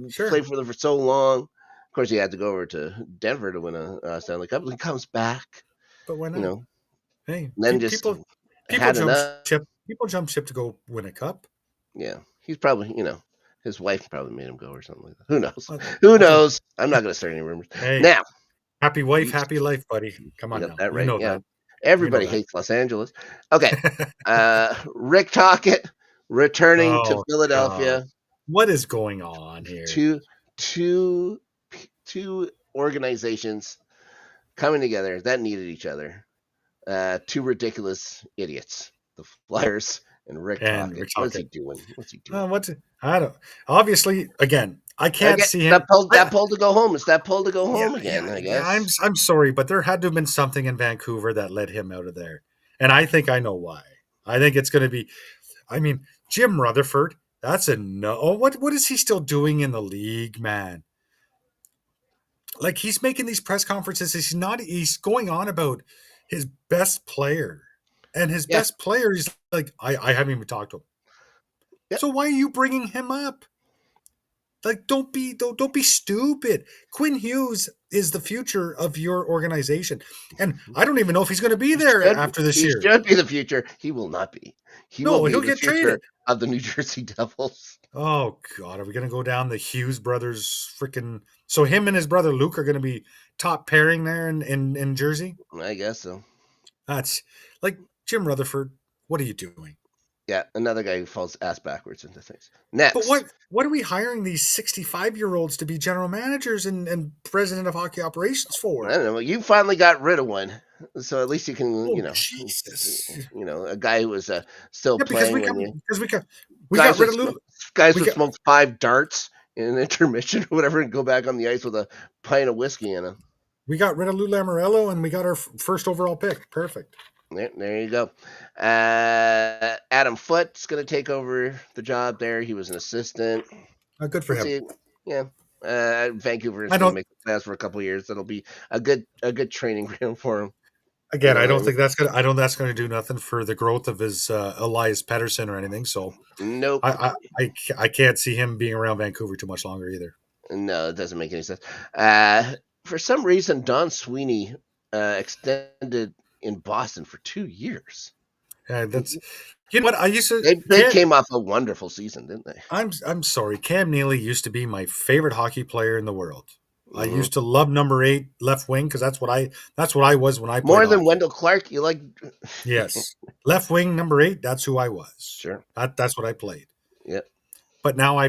Sure, played for them for so long. Of course, he had to go over to Denver to win a Stanley Cup. He comes back, but why you not? know, Hey, then just people had jump enough. ship. People jump ship to go win a cup. Yeah, he's probably, his wife probably made him go or something like that. Who knows? Well, Who I think. knows? I'm not going to start any rumors. Hey, Now, happy wife, you happy life, buddy. Come You on got now, that you right. know Yeah. that. You know Everybody that. hates Los Angeles. Okay. Rick Tocchet returning to Oh God, Philadelphia. what is going on here? Two, two, two organizations coming together that needed each other. Two ridiculous idiots, the Flyers and Rick And Tocchet. we're What's he talking. doing? What's he doing? What's it? I don't. Obviously, again, I can't Again, see him. that pull to go home. It's that pull to go Yeah, home again, I yeah. I'm guess. I'm sorry, but there had to have been something in Vancouver that led him out of there, and I think I know why. I think it's going to be. I mean, Jim Rutherford. That's a no. Oh, what is he still doing in the league, man? Like he's making these press conferences. He's not. He's going on about his best player. And his Yeah. best player, he's like, I haven't even talked to him. Yep. So why are you bringing him up? Like, don't be stupid. Quinn Hughes is the future of your organization, and I don't even know if he's going to be there after this He year. should be the future. He will not be. He will No, be he'll the get future traded. of the New Jersey Devils. Oh God, are we going to go down the Hughes brothers freaking? So him and his brother Luke are going to be top pairing there in Jersey. I guess so. That's like Jim Rutherford. What are you doing? Yeah, another guy who falls ass backwards into things. But Next, what are we hiring these 65-year-olds to be general managers and president of hockey operations I for? don't know. You finally got rid of one, so at least you can, Oh Jesus! a guy who was still Yeah, playing when you we got guys rid would of Lou. guys We would got smoke 5 darts in an intermission or whatever and go back on the ice with a pint of whiskey in them. we got rid of Lou Lamoriello and we got our first overall pick. Perfect. There you go. Adam Foote's going to take over the job there. He was an assistant. Good for We'll him. see. Yeah. Vancouver is I going to don't. make the playoffs for a couple of years. That'll be a good training ground for him. Again, I don't think that's gonna. I don't. That's gonna do nothing for the growth of his Elias Pettersson or anything. So Nope. I can't see him being around Vancouver too much longer either. No, it doesn't make any sense. For some reason, Don Sweeney extended in Boston for 2 years. That's what I used to. They came off a wonderful season, didn't they? I'm sorry. Cam Neely used to be my favorite hockey player in the world. I Mm-hmm. used to love number 8 left wing because that's what I was when I played More than hockey. Wendell Clark. You like? Yes, left wing number 8. That's who I was. Sure. That's what I played. Yep. But now I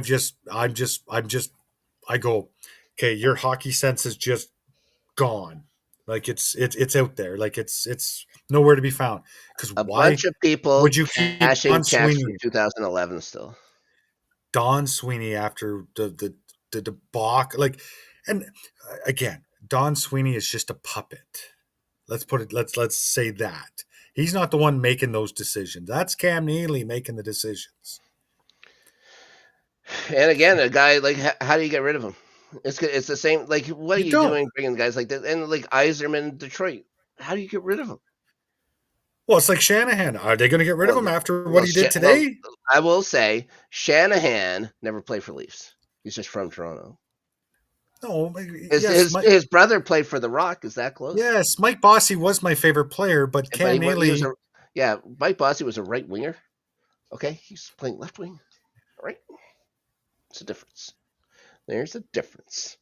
go, okay, your hockey sense is just gone. Like it's out there. Like it's nowhere to be found. Because A why bunch of people would you keep cashing Don checks from Sweeney? 2011 still. Don Sweeney after the debacle, like, and again, Don Sweeney is just a puppet. Let's say that he's not the one making those decisions. That's Cam Neely making the decisions. And again, a guy like how do you get rid of him? It's the same. Like, what are You you don't. doing bringing guys like that? And like Yzerman in Detroit, how do you get rid of him? Well, it's like Shanahan. Are they going to get rid of Well, him after what he did well, today? I will say Shanahan never played for Leafs. He's just from Toronto. No, His yes, his brother played for the Rock. Is that close? yes, Mike Bossy was my favorite player, but But Cam Neely. Mike Bossy was a right winger. Okay, he's playing left wing. All right, it's a difference. There's a difference.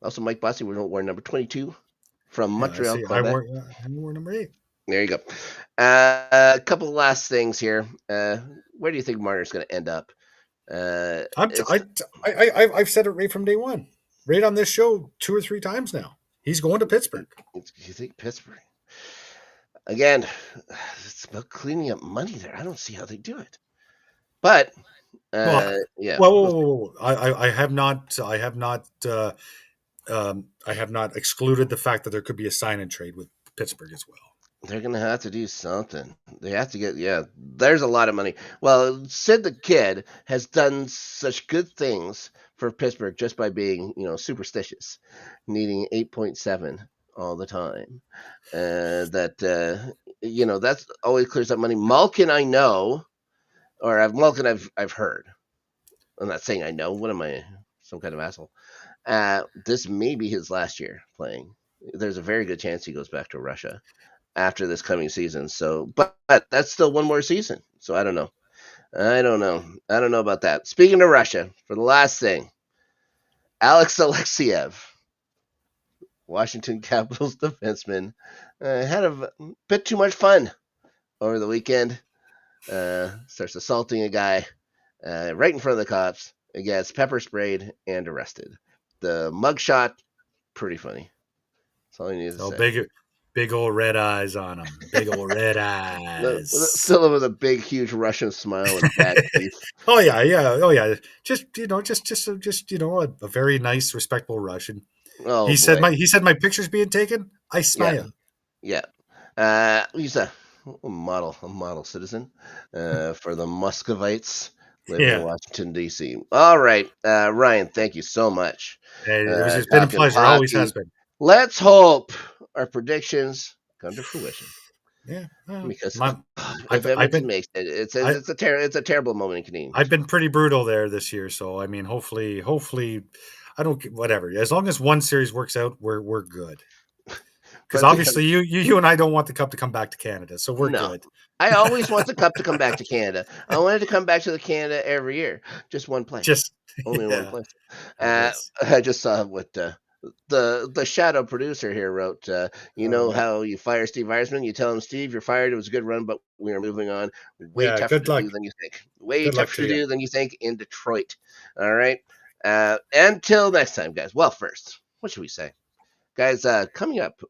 Also, Mike Bossy wore number 22 from Montreal, Quebec. I wore number 8. There you go. A couple of last things here. Where do you think Marner's going to end up? I've said it right from day one, right on this show 2 or 3 times now. He's going to Pittsburgh. You think Pittsburgh? Again, it's about cleaning up money there. I don't see how they do it. But yeah. Well, I have not excluded the fact that there could be a sign and trade with Pittsburgh as well. They're going to have to do something. They have to there's a lot of money. Well, Sid the Kid has done such good things for Pittsburgh just by being, superstitious, needing 8.7 all the time. That's always clears up money. Malkin, I know, or I've heard. I'm not saying I know. What am I, some kind of asshole? This may be his last year playing. There's a very good chance he goes back to Russia after this coming season. So, but that's still one more season. So I don't know. I don't know about that. Speaking of Russia, for the last thing, Alex Alexiev, Washington Capitals defenseman, had a bit too much fun over the weekend. Starts assaulting a guy right in front of the cops. Gets pepper sprayed and arrested. The mugshot, pretty funny. That's all you need to say. Big old red eyes on him. Big old red eyes. Still with a big, huge Russian smile and bad teeth. Oh yeah. Just a very nice, respectful Russian. Oh, he said my picture's being taken. I smile. Yeah. He's a model citizen for the Muscovites living in Washington D.C. All right, Ryan, thank you so much. It's been a pleasure. Always has been. Let's hope our predictions come to fruition. Yeah, Because if I've Edmonton been makes it, I, it's a terrible moment in Canadian I've history. been pretty brutal there this year. So I mean, hopefully, I don't whatever. As long as one series works out, we're good. Because But obviously, you and I don't want the cup to come back to Canada, so we're no, good. I always want the cup to come back to Canada. I wanted to come back to the Canada every year, just one place, Just only in one yeah, place. yes. I just saw what the shadow producer here wrote. You know Yeah, how you fire Steve Eisman? You tell him, Steve, you're fired. It was a good run, but we are moving on. Way yeah. tougher Good to luck. do than you think. Way Good luck tougher to to you. do than you think in Detroit. All right. Until next time, guys. Well, first, what should we say, guys? Coming up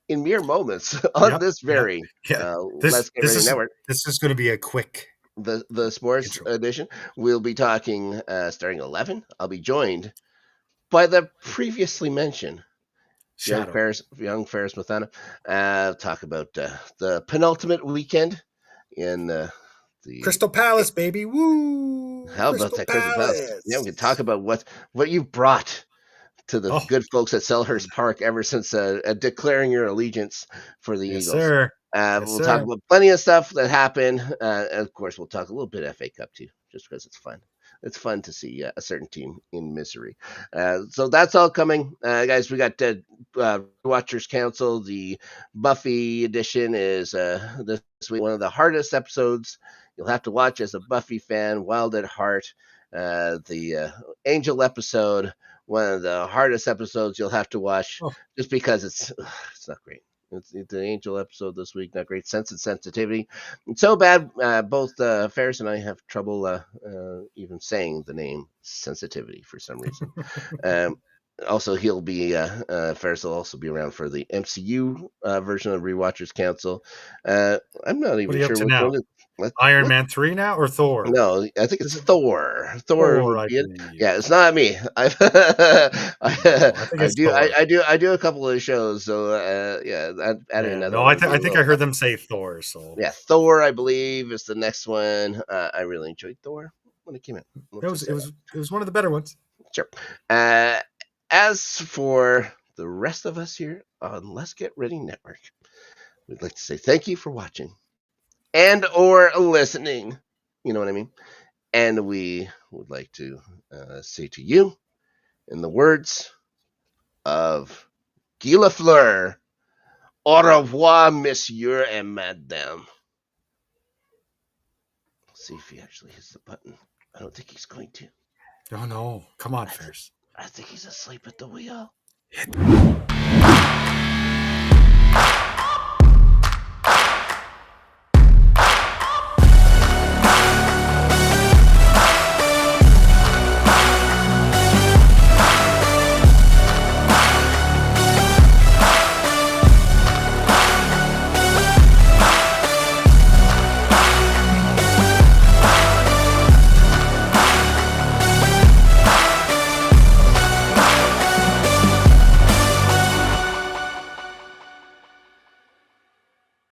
in mere moments on Yep, this yep, very yeah. Let's Get Ready Network, This is going to be a quick the sports intro. edition, we'll be talking starting 11. I'll be joined by the previously mentioned Shadow. young Ferris Mathana. Talk about the penultimate weekend in the. Crystal Palace, baby. Woo! How about Crystal that Crystal Palace? Yeah, we can talk Palace. about what you've brought to the Oh, good folks at Selhurst Park ever since declaring your allegiance for the yes, Eagles. sir. Yes, We'll talk sir. about plenty of stuff that happened. And of course, we'll talk a little bit of FA Cup too, just because it's fun. It's fun to see a certain team in misery. So that's all coming, guys. We got Watchers Council. The Buffy edition is this week one of the hardest episodes you'll have to watch as a Buffy fan. Wild at Heart. The Angel episode, one of the hardest episodes you'll have to watch, Oh, just because it's not great. It's the Angel episode this week. Not great. Sense and Sensitivity. It's so bad. Both Ferris and I have trouble even saying the name Sensitivity for some reason. Um, Also, he'll be Ferris will also be around for the MCU version of Rewatchers Council. I'm not what are even you up sure to which now? one. Iron Man 3 now or Thor? No, I think Is it's it Thor. Thor Thor, would I be it. believe? Yeah, it's not me. No, I think it's Thor. I do a couple of shows. So yeah, adding Yeah, another no, one would be I a think little I heard tough. them say Thor. So Yeah, Thor, I believe, is the next one. I really enjoyed Thor when it came out. Let's just say that. it was one of the better ones. Sure. Uh, as for the rest of us here on Let's Get Ready Network, we'd like to say thank you for watching and or listening. You know what I mean? And we would like to say to you, in the words of Guy Lafleur, au revoir, monsieur et madame. Let's see if he actually hits the button. I don't think he's going to. Oh no! Come on, I, th- Ferris. I think he's asleep at the wheel. Hit